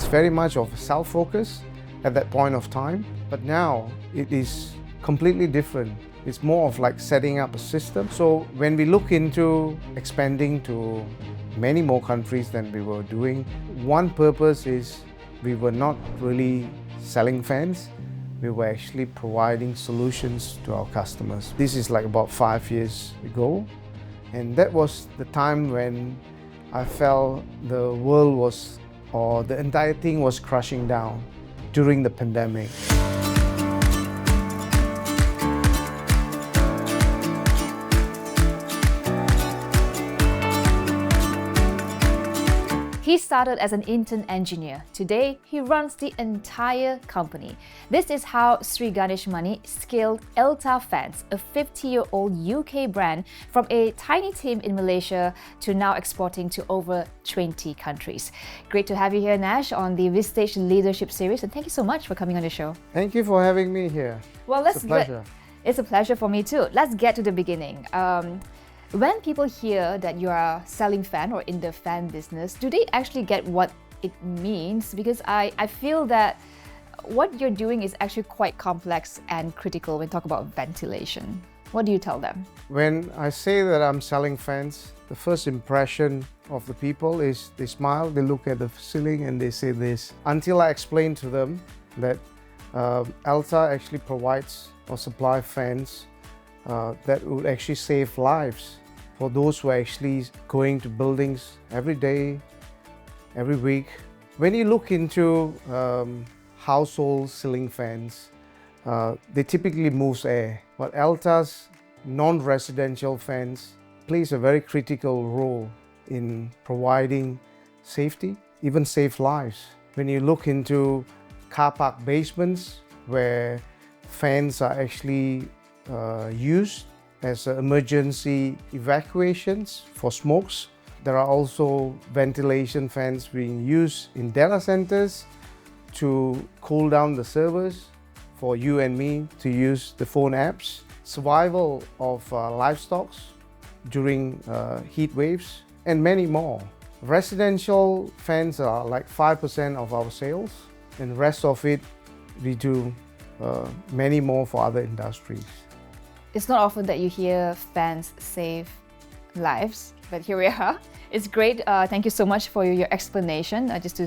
very much of self-focus at that point of time, but now it is completely different. It's more of like setting up a system. So when we look into expanding to many more countries than we were doing, one purpose is we were not really selling fans. We were actually providing solutions to our customers. This is like about 5 years ago. And that was the time when I felt the world was, or the entire thing was crushing down during the pandemic. He started as an intern engineer. Today, he runs the entire company. This is how Sreganesh Mani scaled Elta Fans, a 50-year-old UK brand, from a tiny team in Malaysia to now exporting to over 20 countries. Great to have you here, Nash, on the Vistage Leadership Series, and thank you so much for coming on the show. Thank you for having me here. Well, it's a pleasure. It's a pleasure for me too. Let's get to the beginning. When people hear that you are selling fan or in the fan business, do they actually get what it means? Because I feel that what you're doing is actually quite complex and critical when we talk about ventilation. What do you tell them? When I say that I'm selling fans, the first impression of the people is they smile, they look at the ceiling and they say this. Until I explain to them that Elta actually provides or supply fans that would actually save lives for those who are actually going to buildings every day, every week. When you look into household ceiling fans, they typically move air, but Elta's non-residential fans plays a very critical role in providing safety, even save lives. When you look into car park basements where fans are actually used as emergency evacuations for smokes. There are also ventilation fans being used in data centers to cool down the servers for you and me to use the phone apps. Survival of livestock during heat waves, and many more. Residential fans are like 5% of our sales, and the rest of it we do many more for other industries. It's not often that you hear fans save lives, but here we are. It's great. Thank you so much for your explanation, just to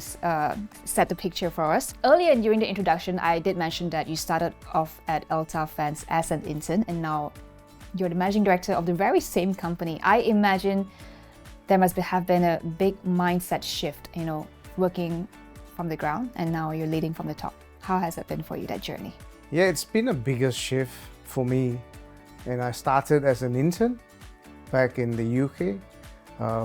set the picture for us. Earlier during the introduction, I did mention that you started off at Elta Fans as an intern, and now you're the managing director of the very same company. I imagine there must have been a big mindset shift, working from the ground, and now you're leading from the top. How has it been for you, that journey? Yeah, it's been a bigger shift for me. And I started as an intern back in the UK,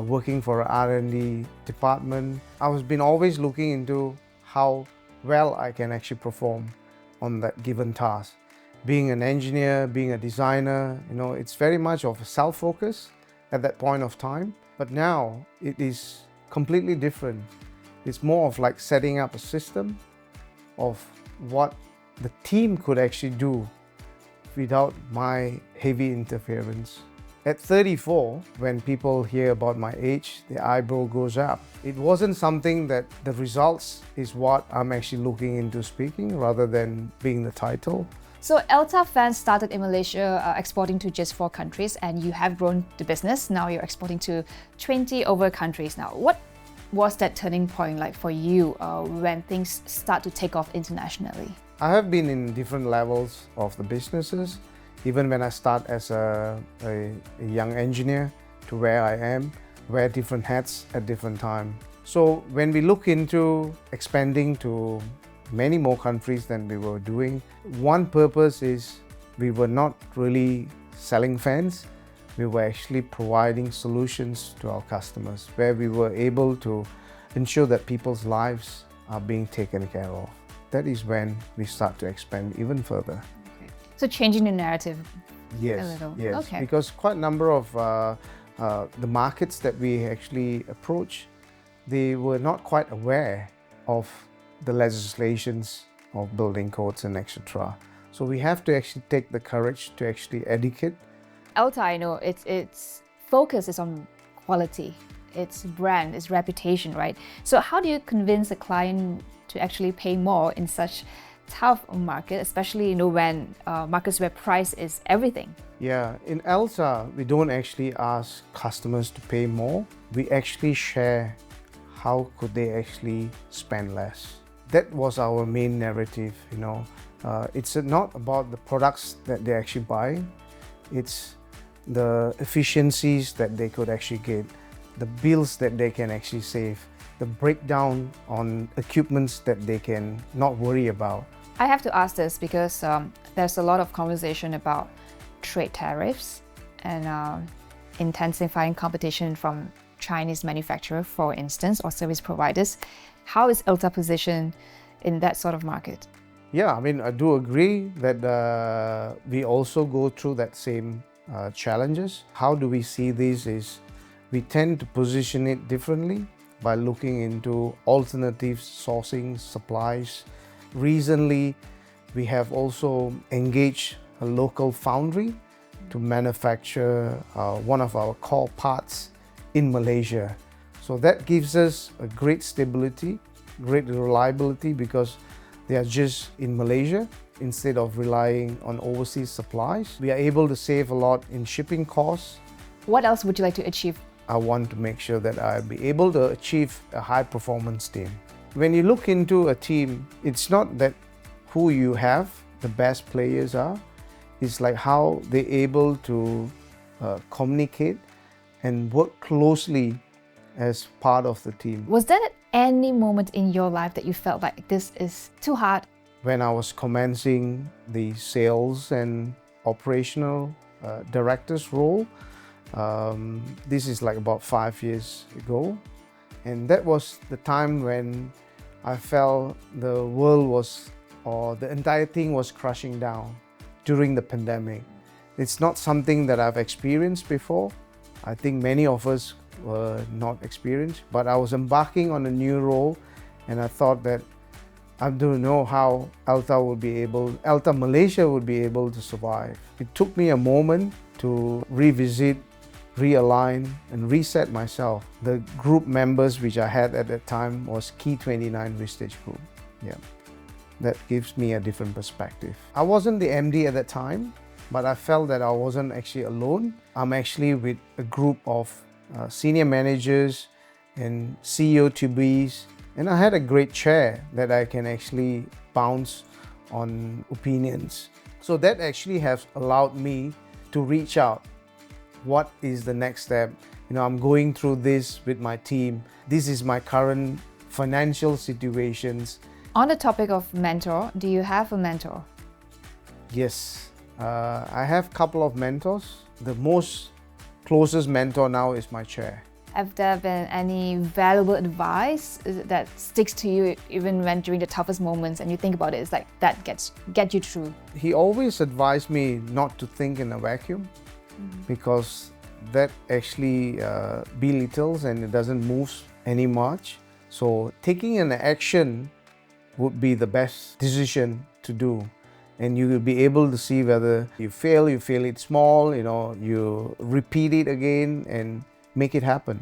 working for an R&D department. I was been always looking into how well I can actually perform on that given task. Being an engineer, being a designer, it's very much of a self-focus at that point of time. But now it is completely different. It's more of like setting up a system of what the team could actually do without my heavy interference. At 34, when people hear about my age, their eyebrow goes up. It wasn't something that the results is what I'm actually looking into speaking rather than being the title. So Elta Fans started in Malaysia, exporting to just 4 countries, and you have grown the business. Now you're exporting to 20 over countries now. What was that turning point like for you when things start to take off internationally? I have been in different levels of the businesses, even when I start as a young engineer to where I am, wear different hats at different times. So when we look into expanding to many more countries than we were doing, one purpose is we were not really selling fans, we were actually providing solutions to our customers where we were able to ensure that people's lives are being taken care of. That is when we start to expand even further. Okay. So changing the narrative a little. Yes, okay. Because quite a number of the markets that we actually approach, they were not quite aware of the legislations of building codes and etc. So we have to actually take the courage to actually educate. Elta, I know its focus is on quality. its brand, its reputation, right? So how do you convince a client to actually pay more in such tough market, especially when markets where price is everything? Yeah, in Elta, we don't actually ask customers to pay more. We actually share how could they actually spend less. That was our main narrative. It's not about the products that they actually buy. It's the efficiencies that they could actually get, the bills that they can actually save, the breakdown on equipments that they can not worry about. I have to ask this because there's a lot of conversation about trade tariffs and intensifying competition from Chinese manufacturers, for instance, or service providers. How is Elta positioned in that sort of market? Yeah, I do agree that we also go through that same challenges. How do we see these is we tend to position it differently by looking into alternative sourcing supplies. Recently, we have also engaged a local foundry to manufacture one of our core parts in Malaysia. So that gives us a great stability, great reliability, because they are just in Malaysia instead of relying on overseas supplies. We are able to save a lot in shipping costs. What else would you like to achieve? I want to make sure that I'll be able to achieve a high performance team. When you look into a team, it's not that who you have, the best players are. It's like how they're able to communicate and work closely as part of the team. Was there any moment in your life that you felt like this is too hard? When I was commencing the sales and operational director's role, this is like about 5 years ago. And that was the time when I felt the world was, or the entire thing was crushing down during the pandemic. It's not something that I've experienced before. I think many of us were not experienced, but I was embarking on a new role, and I thought that I don't know how Elta Malaysia would be able to survive. It took me a moment to revisit, realign and reset myself. The group members which I had at that time was Key 29 Vistage group. Yeah, that gives me a different perspective. I wasn't the MD at that time, but I felt that I wasn't actually alone. I'm actually with a group of senior managers and CEO to be's, and I had a great chair that I can actually bounce on opinions. So that actually has allowed me to reach out. What is the next step? I'm going through this with my team. This is my current financial situations. On the topic of mentor, do you have a mentor? Yes, I have a couple of mentors. The most closest mentor now is my chair. Have there been any valuable advice that sticks to you even when during the toughest moments and you think about it, it's like that get you through? He always advised me not to think in a vacuum, because that actually belittles and it doesn't move any much. So taking an action would be the best decision to do, and you will be able to see whether you fail it small, you repeat it again and make it happen.